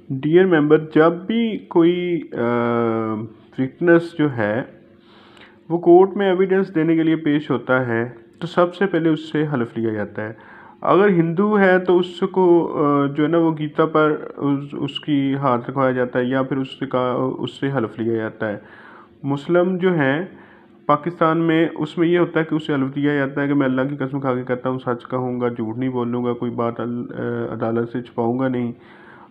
Dear member, जब भी कोई विटनेस जो है वो कोर्ट में एविडेंस देने के लिए पेश होता है तो सबसे पहले उससे हलफ लिया जाता है। अगर हिंदू है तो उसको जो है ना वो गीता पर उसकी हाथ रखवाया जाता है या फिर उससे हलफ लिया जाता है। मुस्लिम जो हैं पाकिस्तान में उसमें ये होता है कि उसे हलफ दिया जाता है कि मैं अल्लाह की कसम खा के कहता हूँ, सच कहूँगा, झूठ नहीं बोलूँगा, कोई बात अदालत से छुपाऊँगा नहीं,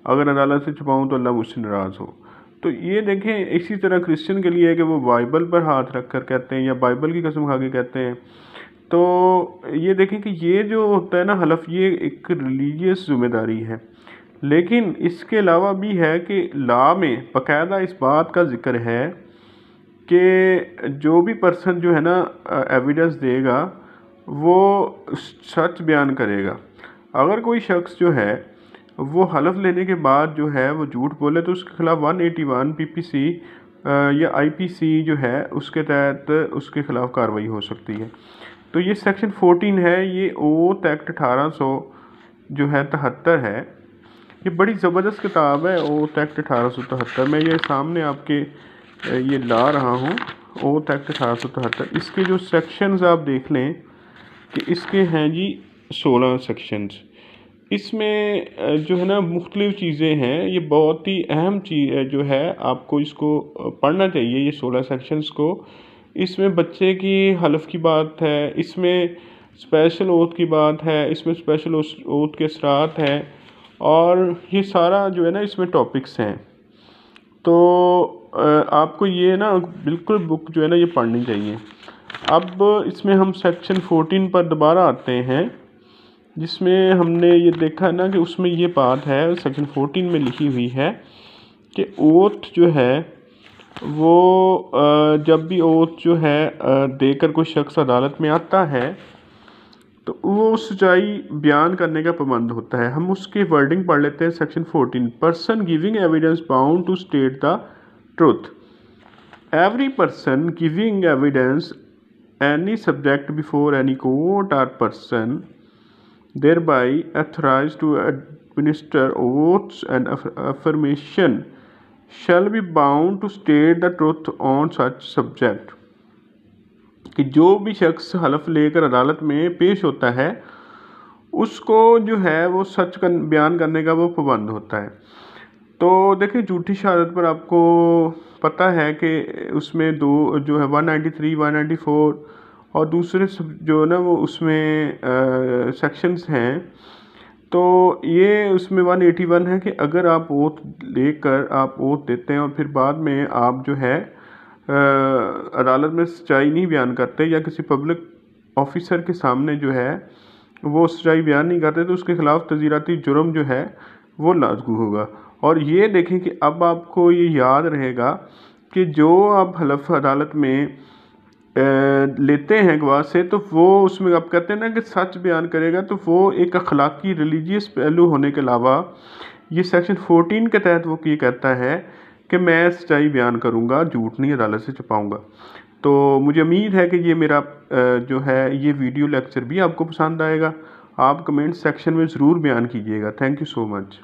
अगर अदालत से छुपाऊँ तो अल्लाह मुझसे नाराज़ हो। तो ये देखें, इसी तरह क्रिश्चियन के लिए है कि वो बाइबल पर हाथ रख कर कहते हैं या बाइबल की कसम खा के कहते हैं। तो ये देखें कि ये जो होता है ना हलफ, ये एक रिलीजियस जिम्मेदारी है। लेकिन इसके अलावा भी है कि लॉ में बाकायदा इस बात का जिक्र है कि जो भी पर्सन जो है ना एविडेंस देगा वो सच बयान करेगा। अगर कोई शख्स जो है वो हलफ लेने के बाद जो है वो झूठ बोले तो उसके खिलाफ 181 पीपीसी या आईपीसी जो है उसके तहत उसके खिलाफ कार्रवाई हो सकती है। तो ये सेक्शन 14 है, ये ओथ एक्ट 1800 जो है 73 है। ये बड़ी ज़बरदस्त किताब है ओथ एक्ट 1873। मैं ये सामने आपके ये ला रहा हूँ, ओथ एक्ट 1873। इसके जो सेक्शंस आप देख लें कि इसके हैं जी 16 सेक्शंस। इसमें जो है ना मुख्तलिफ़ चीज़ें हैं, ये बहुत ही अहम चीज़ जो है, आपको इसको पढ़ना चाहिए ये 16 सेक्शंस को। इसमें बच्चे की हलफ की बात है, इसमें स्पेशल ओथ की बात है, इसमें स्पेशल ओथ के असरात हैं, और ये सारा जो है ना इसमें टॉपिक्स हैं। तो आपको ये ना बिल्कुल बुक जो है ना ये पढ़नी चाहिए। अब इसमें हम सेक्शन 14 पर दोबारा आते हैं, जिसमें हमने ये देखा ना कि उसमें ये बात है सेक्शन 14 में लिखी हुई है कि ओथ जो है वो जब भी ओथ जो है देकर कोई शख्स अदालत में आता है तो वो सच्चाई बयान करने का पाबंद होता है। हम उसकी वर्डिंग पढ़ लेते हैं। Section 14, person giving evidence bound to state the truth. Every person giving evidence any subject before any court or person thereby authorized to administer oaths and affirmation shall be bound to state the truth on such subject। कि जो भी शख्स हलफ लेकर अदालत में पेश होता है उसको जो है वो सच का बयान करने का वो पाबंद होता है। तो देखिए, झूठी शहादत पर आपको पता है कि उसमें दो जो है 193, 194 और दूसरे जो है ना वो उसमें सेक्शंस हैं। तो ये उसमें 181 है कि अगर आप ओथ लेकर आप ओथ देते हैं और फिर बाद में आप जो है अदालत में सच्चाई नहीं बयान करते या किसी पब्लिक ऑफिसर के सामने जो है वो सच्चाई बयान नहीं करते तो उसके खिलाफ तज़ीराती जुर्म जो है वो लागू होगा। और ये देखें कि अब आपको ये याद रहेगा कि जो आप हलफ अदालत में लेते हैं गवाह से तो वो उसमें आप कहते हैं ना कि सच बयान करेगा, तो वो एक अखलाकी रिलीजियस पहलू होने के अलावा ये सेक्शन 14 के तहत वो ये कहता है कि मैं सच्चाई बयान करूँगा, झूठ नहीं अदालत से छुपाऊँगा। तो मुझे उम्मीद है कि ये मेरा जो है ये वीडियो लेक्चर भी आपको पसंद आएगा। आप कमेंट सेक्शन में ज़रूर बयान कीजिएगा। Thank you so much.